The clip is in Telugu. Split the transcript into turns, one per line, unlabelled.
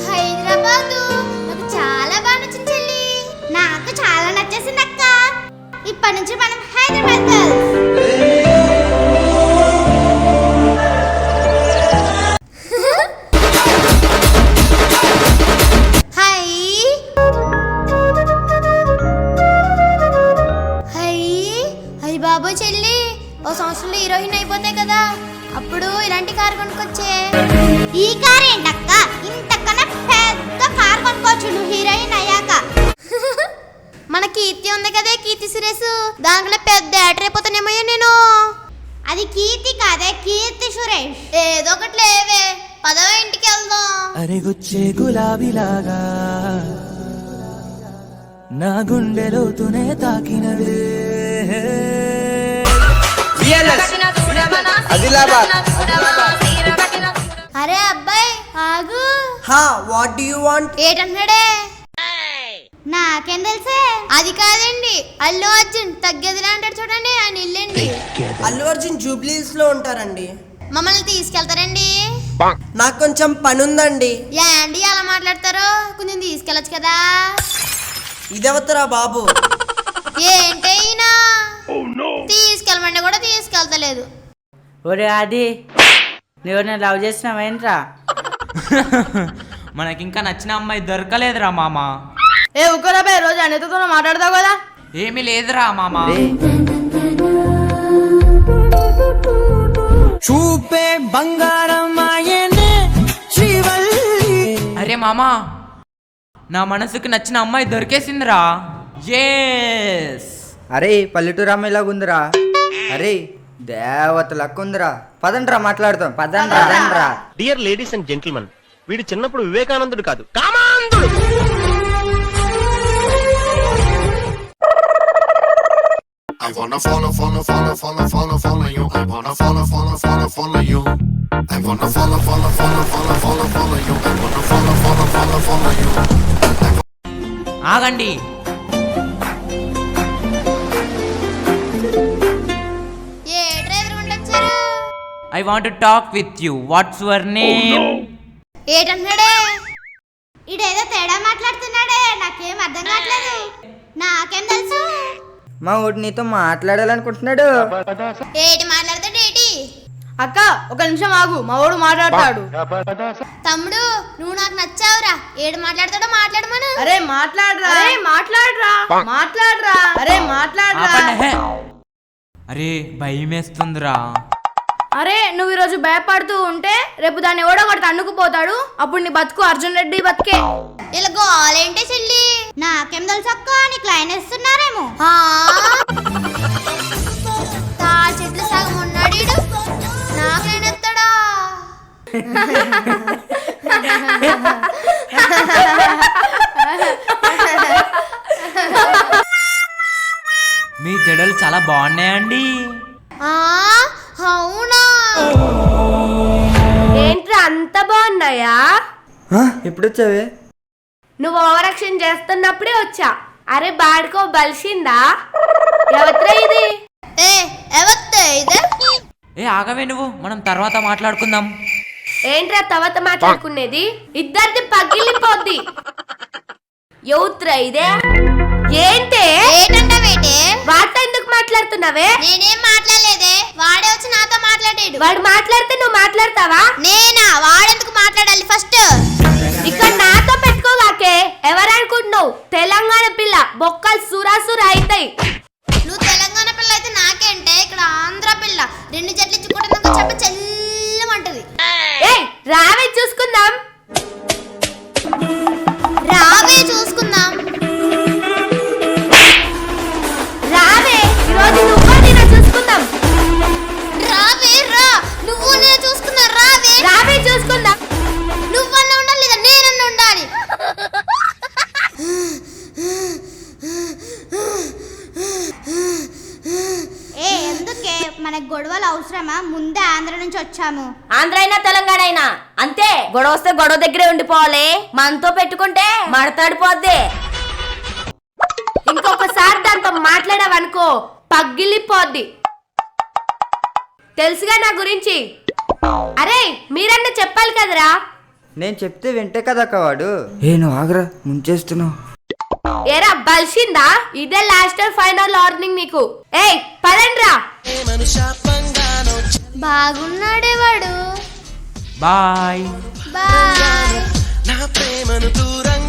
హైదరాబాదు నాకు చాలా బాగా నచ్చింది చెల్లి. నాకు చాలా నచ్చేసింది అక్క. ఇప్పటి నుంచి మనం హైదరాబాద్ గర్ల్స్. బాబు చెల్లి ఓ సంవత్సరంలో హీరోయిన్ అయిపోతాయి కదా, అప్పుడు ఇలాంటి కారు కొనుక్కొచ్చే. ఈ కార్ ఏంటక్క, ఇంతకన్నా పెద్ద కార్ కొనుక్కోవచ్చు నువ్వు హీరోయిన్ అయ్యాక. మన కీర్తి ఉంది కదే, కీర్తి సురేష్, దాంట్లో పెద్ద యాక్టర్ అయిపోతానేమో నేను. అది కీర్తి కాదే, కీర్తి సురేష్. ఏదో ఒకటి లేవే, పదవ ఇంటికి వెళ్దాం.
అరే గుచ్చే గులాబీలాగా నా గుండెలోతునే తాకినవే.
అరే అబ్బాయి ఆగు.
What do you want?
ఏటన్నాడే? నాకేం తెలుసే. అది కాదండి, అల్లు అర్జున్ తగ్గేదిలా అంటాడు చూడండి, ఆయన ఇల్లండి.
అల్లు అర్జున్ జూబ్లీస్ లో ఉంటారండి.
మమ్మల్ని తీసుకెళ్తారండి?
నాకు కొంచెం పని ఉందండి.
ఏండి అలా మాట్లాడతారు, కొంచెం తీసుకెళ్ళచ్చు కదా.
ఇదెవతరా బాబు?
ఏంటే ఈయన తీసుకెళ్ళమంటే కూడా తీసుకెళ్తలేదు.
ఒరే అది నువ్వు లవ్ చేసినావేంట్రా?
మనకింకా నచ్చిన అమ్మాయి దొరకలేదురా మామ.
ఏ ఒక్కరా బే, రోజు అనితతో మాట్లాడతావు కదా.
ఏమీ లేదురా మామ.
చూపే బంగారం ఆయనే శ్రీవల్లి.
అరే మామ, నా మనసుకు నచ్చిన అమ్మాయి దొరికేసిందిరా. ఎస్.
అరే పల్లెటూరు అమ్మాయిలాగుందిరా. అరే దేవత లక్కుందిరా. పదండ్రా మాట్లాడతాం. పదండ్రా.
డియర్ లేడీస్ అండ్ జెంటిల్మెన్, వీడు చిన్నప్పుడు వివేకానందుడు కాదు, కామాంధుడు.
I wanna follow you. I wanna follow you. I wanna follow you. I wanna follow you.
ఆగండి.
ఏ డ్రైవర్ ఉండొచ్చారు?
I want to talk with you. What's your name?
ఏటన్నాడే? ఇడేదో తేడా మాట్లాడుతున్నాడే, నాకేం అర్థం కావట్లేదు. నాకేం తెలుసు?
మా ఊటి నీతో మాట్లాడాలనుకుంటున్నాడు.
ఏటి మాట్లాడతాడు ఏటి?
అక్క ఒక నిమిషం ఆగు, మా వాడు మాట్లాడతాడు.
తమ్ముడు నువ్వు నాకు నచ్చావురా, ఏడు మాట్లాడతాడో మాట్లాడమను.
అరే మాట్లాడరా.
అరే భయమేస్తుందిరా.
అరే నువ్వు ఈరోజు భయపడుతూ ఉంటే రేపు దాన్ని ఎవడో ఒకటి తన్నుకుపోతాడు, అప్పుడు నీ బతుకు అర్జున్ రెడ్డి బతికే.
ఇలా గోలేంటే చెల్లి? నాకేం తెలుసు అక్క, నీకు లైన్ వేస్తున్నారేమో. తా చెట్లు సగం ఉన్నాడు, నాకు లైన్ ఎత్తాడా?
మీ జడలు చాలా బాగున్నాయండి.
అవునా?
ఏంట్రా అంత బాగున్నాయా?
ఎప్పుడు వచ్చావే?
నువ్వు ఓవరాక్షన్ చేస్తున్నప్పుడే వచ్చా. అరే బాడుకో బలిసిందా? ఎవత్రా ఇది?
ఎవత్తే ఇది?
ఆగవే నువ్వు, మనం తర్వాత మాట్లాడుకుందాం.
ఏంట్రా తర్వాత మాట్లాడుకునేది? ఇద్దరిది పగిలిపోద్ది. ఎవత్రా ఇదే? ఏంటే వాడితో ఎందుకు మాట్లాడుతున్నావే?
నేనేం మాట్లాడలేదే, వాడే వచ్చి నాతో మాట్లాడాడు.
వాడు మాట్లాడితే నువ్వు మాట్లాడతావా?
నేనా? వాడెందుకు మాట్లాడాలి ఫస్ట్?
ఇక్కడ నాతో పెట్టుకోవాకే. ఎవరనుకుంటున్నావు? తెలంగాణ పిల్ల, బొక్కలు సురాసురా అవుతాయి.
నువ్వు తెలంగాణ పిల్ల అయితే నాకేంటే, ఇక్కడ ఆంధ్ర పిల్ల. రెండు జట్లు ఇచ్చుకుంటున్నాక చెప్ప చెల్లమంటది.
రావే చూసుకుందాం.
రావే చూసుకుందాం.
రావే ఈరోజు నువ్వు నేను చూసుకుందాం.
రావే రా, నువ్వు నేను చూసుకుందాం. రావే
చూసుకుందాం.
నువ్వన్నా ఉండాలి లేదా నేనన్నా ఉండాలి? ఎందుకే మనకు గొడవలు అవసరమా? ముందే ఆంధ్ర నుంచి వచ్చాము.
ఆంధ్ర అయినా తెలంగాణ అయినా అంతే. గొడవ వస్తే గొడవ దగ్గరే ఉండిపోవాలి. మనతో పెట్టుకుంటే మడతాడిపోద్ది. ఇంకొకసారి దాంతో మాట్లాడావనుకో పగిలిపోద్ది. తెలుసుగా నా గురించి. అరే మీరన్నా చెప్పాలి కదరా.
నేను చెప్తే వింటే కదక్క వాడు. నువ్వు ఆగరా, ముంచేస్తున్నావు.
ఏరా బలిసిందా? ఇదే లాస్ట్ ఫైనల్ వార్నింగ్ నీకు. ఏయ్ పదండ్రా.
బాగున్నాడే వాడు.
బాయ్.
బాయ్.
నా ప్రేమను దూరంగా